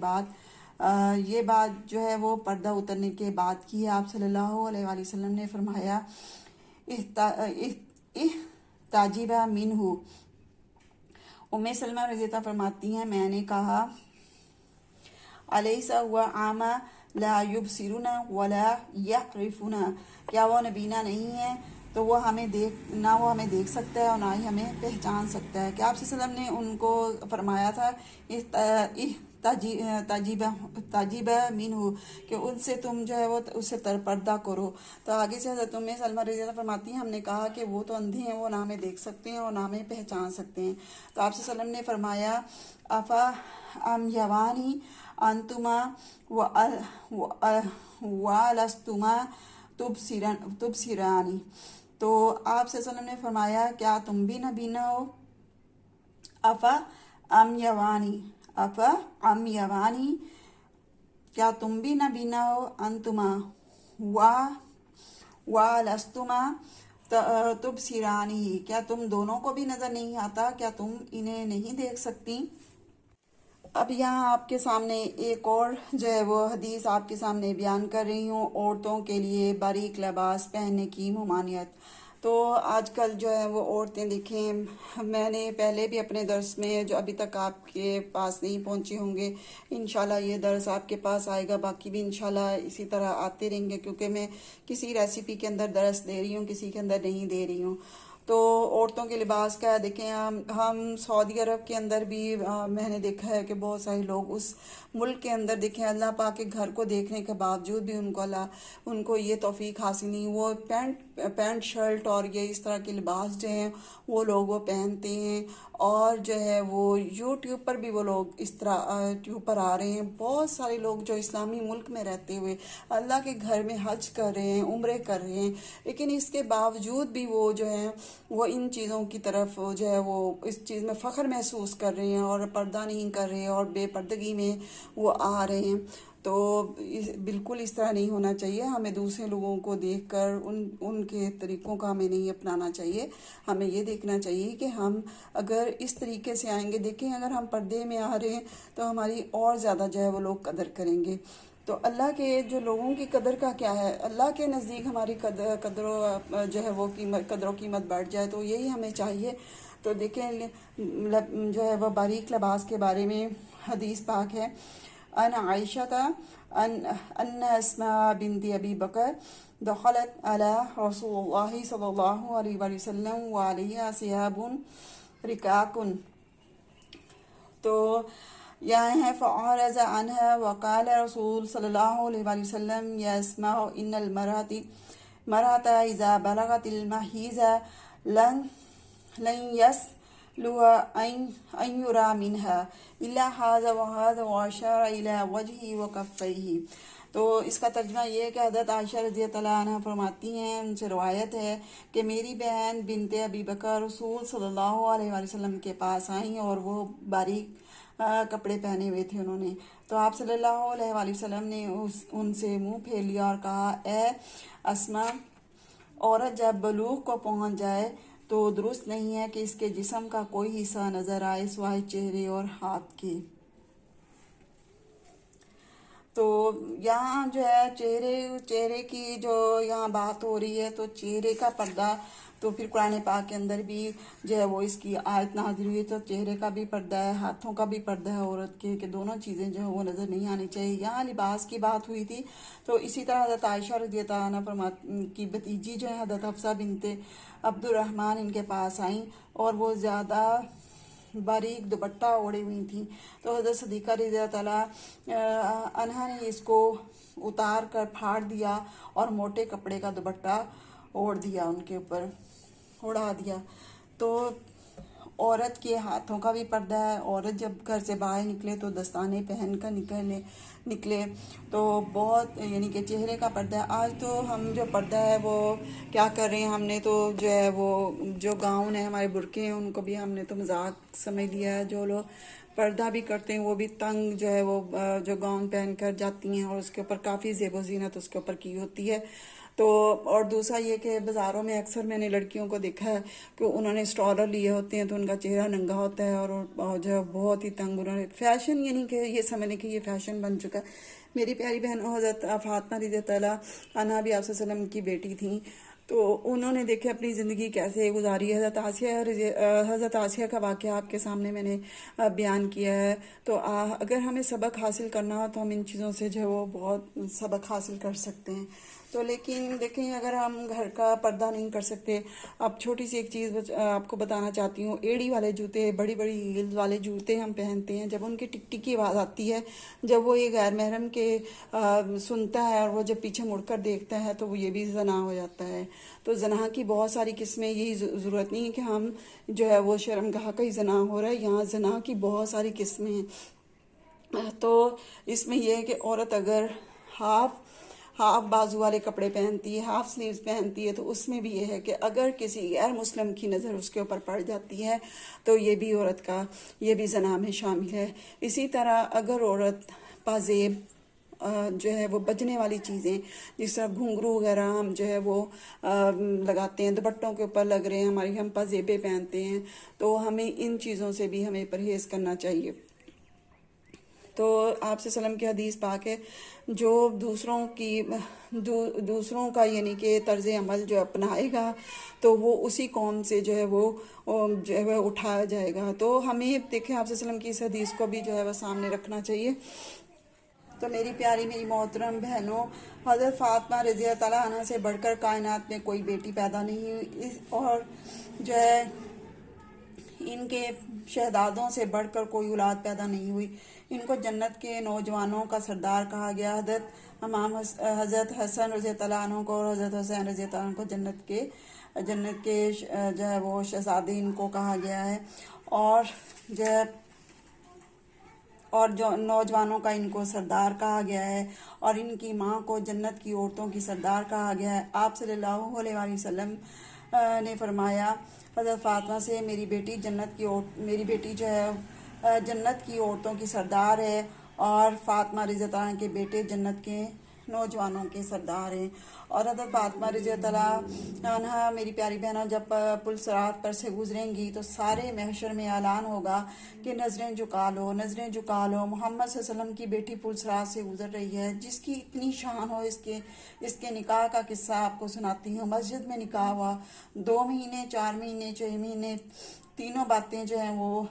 بات جو ہے وہ پردہ اترنے کے بعد کی ہے۔ آپ صلی اللہ علیہ وآلہ وسلم نے فرمایا احتجب منہ۔ ام سلمہ رضی اللہ فرماتی ہیں میں نے کہا الیس هو اعمی لا یبصرنا ولا یعرفنا، کیا وہ نبینا نہیں ہے تو وہ ہمیں دیکھ سکتا ہے اور نہ ہی ہمیں پہچان سکتا ہے۔ کہ آپ صلی اللہ علیہ وسلم نے ان کو فرمایا تھا تاجیب منہ کہ ان سے تم جو ہے وہ اس سے پردہ کرو۔ تو آگے سے حضرت ام سلمہ رضی اللہ فرماتی ہیں ہم نے کہا کہ وہ تو اندھے ہیں، وہ نہ ہمیں دیکھ سکتے ہیں اور نہ ہمیں پہچان سکتے ہیں۔ تو آپ صلی اللہ علیہ وسلم نے فرمایا افا امیوانی انتما ولستما تبصرانی۔ تو آپ صلی اللہ علیہ وسلم نے فرمایا کیا تم بھی نبینا ہو؟ افا امیوانی، کیا تم بھی نبینا ہو؟ انتما ولستما تبصرانی، کیا تم دونوں کو بھی نظر نہیں آتا؟ کیا تم انہیں نہیں دیکھ سکتی؟ اب یہاں آپ کے سامنے ایک اور جو ہے وہ حدیث آپ کے سامنے بیان کر رہی ہوں، عورتوں کے لیے باریک لباس پہننے کی ممانعت۔ تو آج کل جو ہے وہ عورتیں دیکھیں، میں نے پہلے بھی اپنے درس میں جو ابھی تک آپ کے پاس نہیں پہنچے ہوں گے، انشاءاللہ یہ درس آپ کے پاس آئے گا، باقی بھی انشاءاللہ اسی طرح آتے رہیں گے، کیونکہ میں کسی ریسیپی کے اندر درس دے رہی ہوں، کسی کے اندر نہیں دے رہی ہوں۔ تو عورتوں کے لباس کا دیکھیں، ہم سعودی عرب کے اندر بھی میں نے دیکھا ہے کہ بہت سارے لوگ اس ملک کے اندر دیکھیں اللہ پاک کے گھر کو دیکھنے کے باوجود بھی ان کو یہ توفیق حاصل نہیں، وہ پینٹ پینٹ شرٹ اور یہ اس طرح کے لباس جو ہیں وہ لوگ وہ پہنتے ہیں، اور جو ہے وہ یوٹیوب پر بھی وہ لوگ اس طرح ٹیوب پر آ رہے ہیں۔ بہت سارے لوگ جو اسلامی ملک میں رہتے ہوئے اللہ کے گھر میں حج کر رہے ہیں، عمرے کر رہے ہیں، لیکن اس کے باوجود بھی وہ جو ہے وہ ان چیزوں کی طرف جو ہے وہ اس چیز میں فخر محسوس کر رہے ہیں اور پردہ نہیں کر رہے ہیں اور بے پردگی میں وہ آ رہے ہیں۔ تو بالکل اس طرح نہیں ہونا چاہیے۔ ہمیں دوسرے لوگوں کو دیکھ کر ان کے طریقوں کا ہمیں نہیں اپنانا چاہیے۔ ہمیں یہ دیکھنا چاہیے کہ ہم اگر اس طریقے سے آئیں گے، دیکھیں اگر ہم پردے میں آ رہے ہیں تو ہماری اور زیادہ جو ہے وہ لوگ قدر کریں گے۔ تو اللہ کے جو لوگوں کی قدر کا کیا ہے، اللہ کے نزدیک ہماری قدر و جو ہے وہ قدر و قیمت بڑھ جائے، تو یہی ہمیں چاہیے۔ تو دیکھیں جو ہے وہ باریک لباس کے بارے میں حدیث پاک ہے، ان عائشہ ان اسماء بنت ابی بکر دخلت علی رسول اللہ صلی اللہ علیہ وآلہ وسلم وعلیہا ثیاب رکاک، تو یہاں ہے فعرض عنها وقال رسول صلی اللہ علیہ وآلہ وسلم یا اسماء ان المرأة اذا بلغت المحیض لن يسلو ان يرى منها الا هذا وهذا واشار الى وجهه وكفيه۔ تو اس کا ترجمہ یہ ہے کہ حضرت عائشہ رضی اللہ عنہ فرماتی ہیں، ان سے روایت ہے کہ میری بہن بنت ابی بکر رسول صلی اللہ علیہ وآلہ وسلم کے پاس آئیں اور وہ باریک کپڑے پہنے ہوئے تھے انہوں نے، تو آپ صلی اللہ علیہ وآلہ وسلم نے ان سے منہ پھیر لیا اور کہا، اے اسما، عورت جب بلوغ کو پہنچ جائے تو درست نہیں ہے کہ اس کے جسم کا کوئی حصہ نظر آئے سوائے چہرے اور ہاتھ کے۔ تو یہاں جو ہے چہرے کی جو یہاں بات ہو رہی ہے، تو چہرے کا پردہ تو پھر قرآن پاک کے اندر بھی جو ہے وہ اس کی آیت نازل ہوئی، تو چہرے کا بھی پردہ ہے، ہاتھوں کا بھی پردہ ہے عورت کے، کہ دونوں چیزیں جو ہے وہ نظر نہیں آنی چاہیے۔ یہاں لباس کی بات ہوئی تھی، تو اسی طرح حضرت عائشہ رضی اللہ عنہ کی بھتیجی جو ہے حضرت حفصہ بنت عبد الرحمن ان کے پاس آئیں اور وہ زیادہ باریک دوپٹہ اوڑھی ہوئی تھیں، تو حضرت صدیقہ رضی اللہ عنہا نے اس کو اتار کر پھاڑ دیا اور موٹے کپڑے کا دوپٹہ اوڑھ دیا، ان کے اوپر اڑا دیا۔ تو عورت کے ہاتھوں کا بھی پردہ ہے، عورت جب گھر سے باہر نکلے تو دستانے پہن کر نکلے، تو بہت یعنی کہ چہرے کا پردہ ہے۔ آج تو ہم جو پردہ ہے وہ کیا کر رہے ہیں، ہم نے تو جو ہے وہ جو گاؤن ہے ہمارے برقعے ہیں ان کو بھی ہم نے تو مذاق سمجھ لیا ہے۔ جو لوگ پردہ بھی کرتے ہیں وہ بھی تنگ جو ہے وہ جو گاؤن پہن کر جاتی ہیں اور اس کے اوپر کافی زیب و زینت اس کے اوپر کی ہوتی ہے۔ تو اور دوسرا یہ کہ بازاروں میں اکثر میں نے لڑکیوں کو دیکھا ہے کہ انہوں نے اسٹالر لیے ہوتے ہیں تو ان کا چہرہ ننگا ہوتا ہے اور جو ہے بہت ہی تنگ، انہوں نے فیشن یعنی کہ یہ سمجھنے کہ یہ فیشن بن چکا ہے۔ میری پیاری بہن حضرت فاطمہ رضی اللہ عنہا بھی آپ صلی اللہ علیہ وسلم کی بیٹی تھیں، تو انہوں نے دیکھے اپنی زندگی کیسے گزاری ہے۔ حضرت آسیہ کا واقعہ آپ کے سامنے میں نے بیان کیا ہے۔ تو اگر ہمیں سبق حاصل کرنا ہو تو ہم ان چیزوں سے جو ہے وہ بہت سبق حاصل کر سکتے ہیں۔ تو لیکن دیکھیں اگر ہم گھر کا پردہ نہیں کر سکتے، اب چھوٹی سی ایک چیز آپ کو بتانا چاہتی ہوں، ایڑی والے جوتے، بڑی بڑی ہیلز والے جوتے ہم پہنتے ہیں، جب ان کی ٹک ٹک کی آواز آتی ہے، جب وہ یہ غیر محرم کے سنتا ہے اور وہ جب پیچھے مڑ کر دیکھتا ہے تو وہ یہ بھی زنا ہو جاتا ہے۔ تو زنا کی بہت ساری قسمیں، یہی ضرورت نہیں ہے کہ ہم جو ہے وہ شرمگاہ کا ہی زنا ہو رہا ہے، یہاں زنا کی بہت ساری قسمیں ہیں۔ تو اس میں یہ ہے کہ عورت اگر ہاف بازو والے کپڑے پہنتی ہے، ہاف سلیوز پہنتی ہے، تو اس میں بھی یہ ہے کہ اگر کسی غیر مسلم کی نظر اس کے اوپر پڑ جاتی ہے تو یہ بھی عورت کا یہ بھی زنا میں شامل ہے۔ اسی طرح اگر عورت پازیب جو ہے وہ بجنے والی چیزیں جس طرح گھنگرو وغیرہ ہم جو ہے وہ لگاتے ہیں، دوپٹوں کے اوپر لگ رہے ہیں، ہماری ہم پازیبیں پہنتے ہیں، تو ہمیں ان چیزوں سے بھی ہمیں پرہیز کرنا چاہیے۔ تو آپ سے وسلم کی حدیث پاک ہے، جو دوسروں کا یعنی کہ طرز عمل جو اپنائے گا تو وہ اسی قوم سے جو ہے وہ اٹھایا جائے گا۔ تو ہمیں دیکھیں آپ سے وسلم کی اس حدیث کو بھی جو ہے وہ سامنے رکھنا چاہیے۔ تو میری پیاری میری محترم بہنوں، حضرت فاطمہ رضی اللہ عنہ سے بڑھ کر کائنات میں کوئی بیٹی پیدا نہیں ہوئی، اور جو ہے ان کے شہدادوں سے بڑھ کر کوئی اولاد پیدا نہیں ہوئی۔ ان کو جنت کے نوجوانوں کا سردار کہا گیا۔ حضرت حسن رضی اللہ عنہ کو اور حضرت حسین رضی اللہ عنہ کو جنت کے جو ہے وہ شہزادے ان کو کہا گیا ہے، اور جو نوجوانوں کا ان کو سردار کہا گیا ہے، اور ان کی ماں کو جنت کی عورتوں کی سردار کہا گیا ہے۔ آپ صلی اللہ علیہ وآلہ وسلم نے فرمایا حضرت فاطمہ سے، میری بیٹی جو ہے جنت کی عورتوں کی سردار ہے، اور فاطمہ رضی اللہ عنہ کے بیٹے جنت کے نوجوانوں کے سردار ہیں۔ اور حضرت فاطمہ رضی اللہ عنہ میری پیاری بہنوں جب پل صراط پر سے گزریں گی تو سارے محشر میں اعلان ہوگا کہ نظریں جھکا لو، نظریں جھکا لو، محمد صلی اللہ علیہ وسلم کی بیٹی پل صراط سے گزر رہی ہے، جس کی اتنی شان ہو۔ اس کے نکاح کا قصہ آپ کو سناتی ہوں۔ مسجد میں نکاح ہوا، 2 مہینے، 4 مہینے، 6 مہینے، تینوں باتیں جو ہیں وہ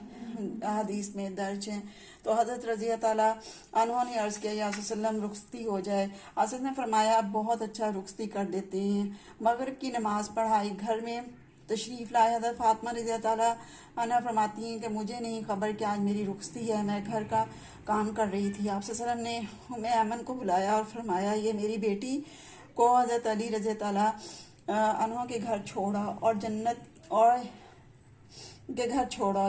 حدیث میں درج ہیں۔ تو حضرت رضی اللہ عنہ نے عرض کیا یا رسول اللہ رخصتی ہو جائے۔ حضرت نے فرمایا بہت اچھا، رخصتی کر دیتے ہیں۔ مغرب کی نماز پڑھائی، گھر میں تشریف لائے۔ حضرت فاطمہ رضی اللہ عنہ فرماتی ہیں کہ مجھے نہیں خبر کہ آج میری رخصتی ہے، میں گھر کا کام کر رہی تھی۔ آپ صلی اللہ علیہ وسلم نے ایمن کو بلایا اور فرمایا یہ میری بیٹی کو حضرت علی رضی اللہ عنہ کے گھر چھوڑا اور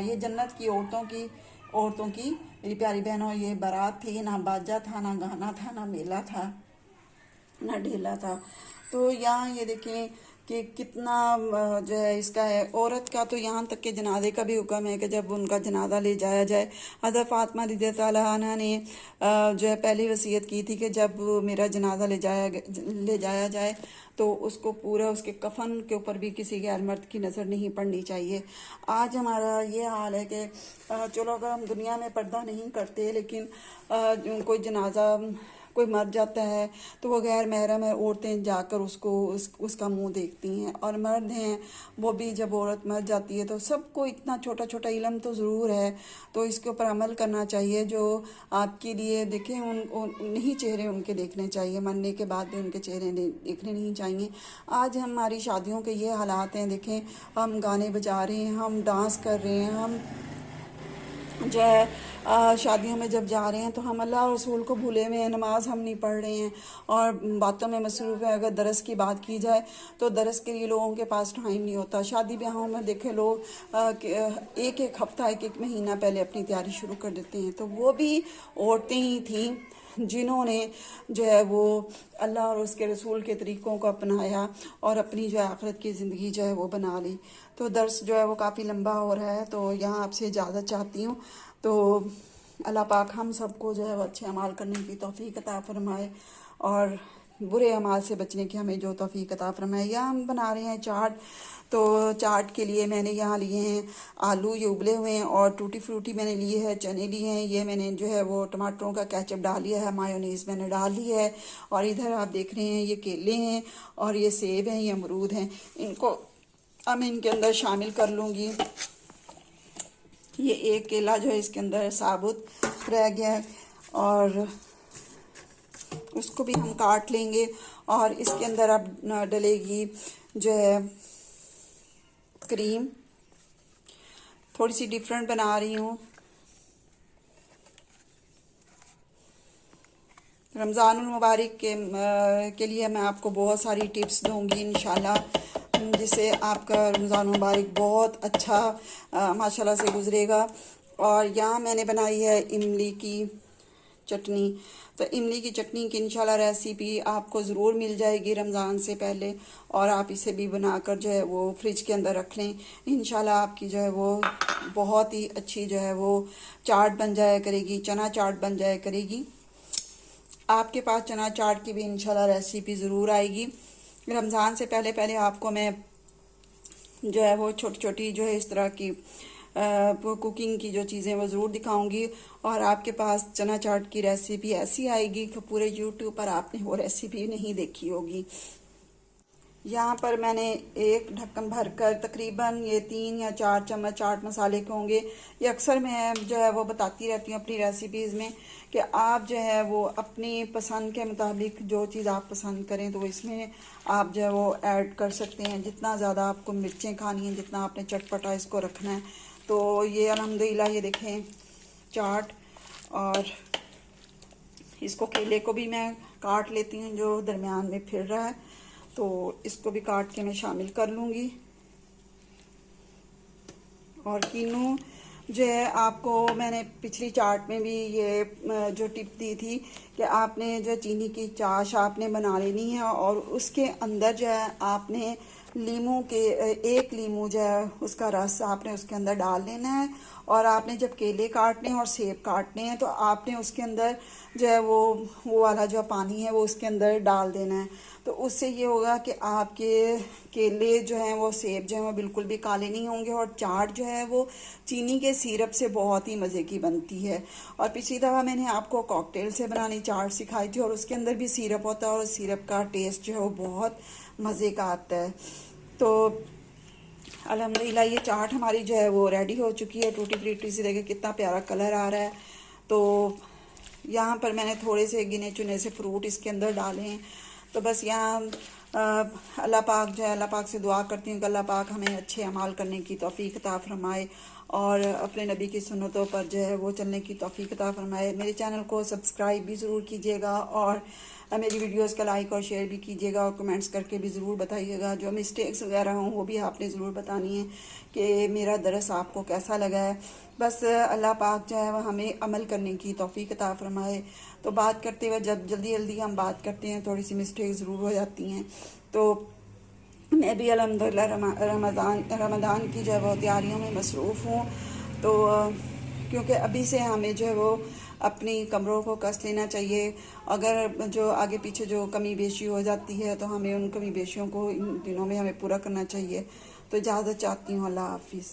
یہ جنت کی عورتوں کی میری پیاری بہنوں یہ بارات تھی، نہ باجا تھا، نہ گانا تھا، نہ میلہ تھا، نہ ڈھیلا تھا۔ تو یہاں یہ دیکھیں کہ کتنا جو ہے اس کا ہے۔ عورت کا تو یہاں تک کہ جنازے کا بھی حکم ہے کہ جب ان کا جنازہ لے جایا جائے، حضرت فاطمہ رضی اللہ عنہ نے جو ہے پہلی وصیت کی تھی کہ جب میرا جنازہ لے جایا جائے تو اس کو پورا اس کے کفن کے اوپر بھی کسی غیر مرد کی نظر نہیں پڑنی چاہیے۔ آج ہمارا یہ حال ہے کہ چلو اگر ہم دنیا میں پردہ نہیں کرتے، لیکن کوئی جنازہ کوئی مر جاتا ہے تو وہ غیر محرم ہے، عورتیں جا کر اس کا منہ دیکھتی ہیں، اور مرد ہیں وہ بھی جب عورت مر جاتی ہے تو سب کو اتنا چھوٹا چھوٹا علم تو ضرور ہے، تو اس کے اوپر عمل کرنا چاہیے۔ جو آپ کے لیے دیکھیں نہیں چہرے ان کے دیکھنے چاہیے، مرنے کے بعد بھی ان کے چہرے دیکھنے نہیں چاہیے۔ آج ہماری شادیوں کے یہ حالات ہیں، دیکھیں ہم گانے بجا رہے ہیں، ہم ڈانس کر رہے ہیں، ہم جو ہے شادیوں میں جب جا رہے ہیں تو ہم اللہ اور رسول کو بھولے ہوئے ہیں، نماز ہم نہیں پڑھ رہے ہیں اور باتوں میں مصروف ہیں۔ اگر درس کی بات کی جائے تو درس کے لیے لوگوں کے پاس ٹائم نہیں ہوتا۔ شادی بیاہوں میں دیکھیں لوگ ایک ہفتہ ایک مہینہ پہلے اپنی تیاری شروع کر دیتے ہیں، تو وہ بھی عورتیں ہی تھیں جنہوں نے جو ہے وہ اللہ اور اس کے رسول کے طریقوں کو اپنایا اور اپنی جو آخرت کی زندگی جو ہے وہ بنا لی۔ تو درس جو ہے وہ کافی لمبا ہو رہا ہے، تو یہاں آپ سے اجازت چاہتی ہوں۔ تو اللہ پاک ہم سب کو جو ہے وہ اچھے اعمال کرنے کی توفیق عطا فرمائے اور برے اعمال سے بچنے کی ہمیں جو توفیق عطا فرمائے۔ یہاں ہم بنا رہے ہیں چاٹ، تو چاٹ کے لیے میں نے یہاں لیے ہیں آلو، یہ ابلے ہوئے ہیں، اور ٹوٹی فروٹی میں نے لیے ہے، چنے لیے ہیں، یہ میں نے جو ہے وہ ٹماٹروں کا کیچپ ڈال لیا ہے، مایونیز میں نے ڈال لی ہے، اور ادھر آپ دیکھ رہے ہیں یہ کیلے ہیں اور یہ سیب ہیں، یہ امرود ہیں۔ ان کو اب میں ان کے اندر شامل کر لوں گی۔ یہ ایک کیلا جو ہے اس کے اندر ثابت رہ گیا ہے، اور اس کو بھی ہم کاٹ لیں گے، اور اس کے اندر اب ڈلے گی جو ہے کریم۔ تھوڑی سی ڈیفرنٹ بنا رہی ہوں۔ رمضان المبارک کے لیے میں آپ کو بہت ساری ٹپس دوں گی انشاءاللہ، جس سے آپ کا رمضان مبارک بہت اچھا ماشاءاللہ سے گزرے گا۔ اور یہاں میں نے بنائی ہے املی کی چٹنی، تو املی کی چٹنی کی انشاءاللہ ریسیپی آپ کو ضرور مل جائے گی رمضان سے پہلے، اور آپ اسے بھی بنا کر جو ہے وہ فریج کے اندر رکھ لیں۔ انشاءاللہ آپ کی جو ہے وہ بہت ہی اچھی جو ہے وہ چاٹ بن جایا کرے گی، چنا چاٹ بن جایا کرے گی۔ آپ کے پاس چنا چاٹ کی بھی انشاءاللہ ریسیپی ضرور آئے گی۔ رمضان سے پہلے آپ کو میں جو ہے وہ چھوٹی چھوٹی جو ہے اس طرح کی کوکنگ کی جو چیزیں وہ ضرور دکھاؤں گی، اور آپ کے پاس چنا چاٹ کی ریسیپی ایسی آئے گی کہ پورے یوٹیوب پر آپ نے وہ ریسیپی نہیں دیکھی ہوگی۔ یہاں پر میں نے ایک ڈھکن بھر کر تقریباً یہ 3 یا 4 چمچ چاٹ مسالے کے ہوں گے۔ یہ اکثر میں جو ہے وہ بتاتی رہتی ہوں اپنی ریسیپیز میں کہ آپ جو ہے وہ اپنی پسند کے مطابق جو چیز آپ پسند کریں تو اس میں آپ جو ہے وہ ایڈ کر سکتے ہیں۔ جتنا زیادہ آپ کو مرچیں کھانی ہیں، جتنا آپ نے چٹپٹا اس کو رکھنا ہے تو یہ الحمدللہ یہ دیکھیں چاٹ، اور اس کو کیلے کو بھی میں کاٹ لیتی ہوں جو درمیان میں پھر رہا ہے، تو اس کو بھی کاٹ کے میں شامل کر لوں گی۔ اور کینو جو ہے آپ کو میں نے پچھلی چاٹ میں بھی یہ جو ٹپ دی تھی کہ آپ نے جو چینی کی چاش آپ نے بنا لینی ہے، اور اس کے اندر جو ہے آپ نے لیموں کے ایک لیمو جو ہے اس کا رس آپ نے اس کے اندر ڈال لینا ہے، اور آپ نے جب کیلے کاٹنے ہیں اور سیب کاٹنے ہیں تو آپ نے اس کے اندر جو ہے وہ والا جو پانی ہے وہ اس کے اندر ڈال دینا ہے۔ تو اس سے یہ ہوگا کہ آپ کے کیلے جو ہیں وہ سیب جو ہیں وہ بالکل بھی کالے نہیں ہوں گے، اور چاٹ جو ہے وہ چینی کے سیرپ سے بہت ہی مزے کی بنتی ہے۔ اور پچھلی دفعہ میں نے آپ کو کاکٹیل سے بنانی چاٹ سکھائی تھی، اور اس کے اندر بھی سیرپ ہوتا ہے، اور سیرپ کا ٹیسٹ جو ہے وہ بہت مزے کا آتا ہے۔ تو الحمدللہ یہ چاٹ ہماری جو ہے وہ ریڈی ہو چکی ہے، ٹوٹی فروٹی سے دیکھیں کتنا پیارا کلر آ رہا ہے۔ تو یہاں پر میں نے تھوڑے سے گنے چنے سے فروٹ اس کے اندر ڈالے ہیں۔ تو بس یہاں اللہ پاک جو ہے، اللہ پاک سے دعا کرتی ہوں کہ اللہ پاک ہمیں اچھے اعمال کرنے کی توفیق عطا فرمائے، اور اپنے نبی کی سنتوں پر جو ہے وہ چلنے کی توفیق عطا فرمائے۔ میرے چینل کو سبسکرائب بھی ضرور کیجیے گا، اور میری ویڈیوز کا لائک اور شیئر بھی کیجیے گا، اور کمنٹس کر کے بھی ضرور بتائیے گا۔ جو مسٹیکس وغیرہ ہوں وہ بھی آپ نے ضرور بتانی ہے کہ میرا درس آپ کو کیسا لگا ہے۔ بس اللہ پاک جو ہے وہ ہمیں عمل کرنے کی توفیق عطا فرمائے۔ تو بات کرتے ہوئے جب جلدی ہم بات کرتے ہیں تھوڑی سی مسٹیک ضرور ہو جاتی ہیں۔ تو میں بھی الحمدللہ رمضان کی جو ہے وہ تیاریوں میں مصروف ہوں۔ تو کیونکہ ابھی سے ہمیں جو ہے وہ اپنی کمروں کو کس لینا چاہیے، اگر جو آگے پیچھے جو کمی بیشی ہو جاتی ہے تو ہمیں ان کمی بیشیوں کو ان دنوں میں ہمیں پورا کرنا چاہیے۔ تو اجازت چاہتی ہوں، اللہ حافظ۔